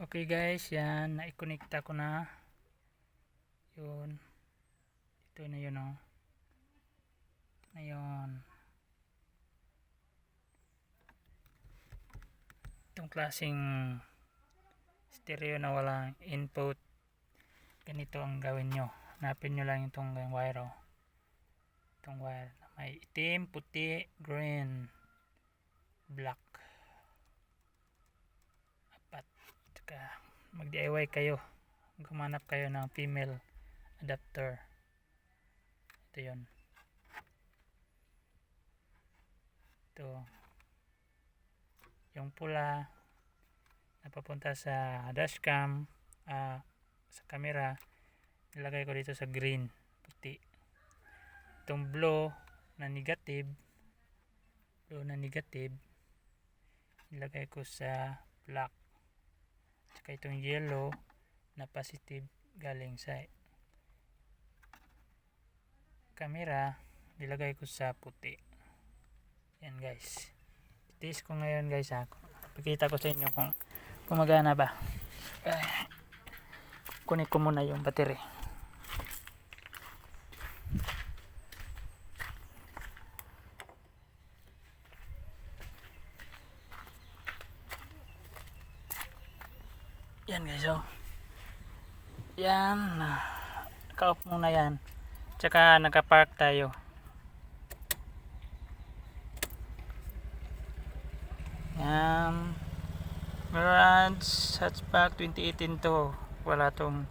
Okay guys, yan, naikonekta ko na. Yun. Ito na yun, oh. Ito na yun. Itong klaseng stereo na walang input. Ganito ang gawin nyo. Hanapin nyo lang itong wire, oh. Itong wire na may itim, puti, green, black. Apat. Tsaka mag-DIY kayo. Gumanap kayo ng female adapter. Ito yun. Ito. Yung pula napapunta sa dashcam, sa camera, nilagay ko dito sa green, puti. Itong blue na negative, nilagay ko sa black. Tsaka itong yellow na positive galing sa camera, nilagay ko sa puti. Yan guys. Test ko ngayon guys, ha. Pakita ko sa inyo kung gumagana ba. Kunin ko muna yung battery. Yan guys, oh. Yan. Naka-off muna yan. Tsaka naka-park tayo. Yan. Mirage hatchback 2018 to. Wala tong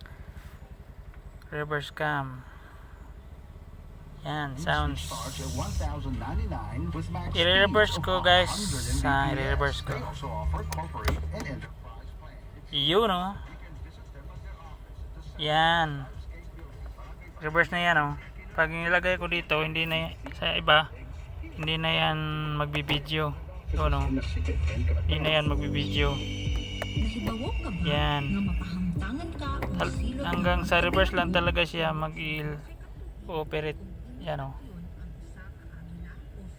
reverse cam. Yan, sounds. I-reverse ko guys. I-reverse ko. Yun, oh. Yan. Reverse na yan, oh. Pag nilagay ko dito, hindi na sa iba, hindi na yan magbibideo. Ito, no? Hindi na yan magbibideo. Yan. Hanggang sa reverse lang talaga siya mag-i-operate. Yan, oh.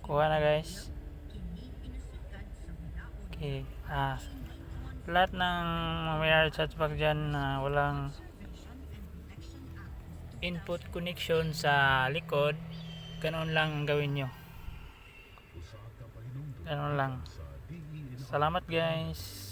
Kuha na guys. Okay. Lahat ng Mirage hatchback dyan na walang input connection sa likod, ganoon lang gawin nyo. Ganoon lang. Salamat guys.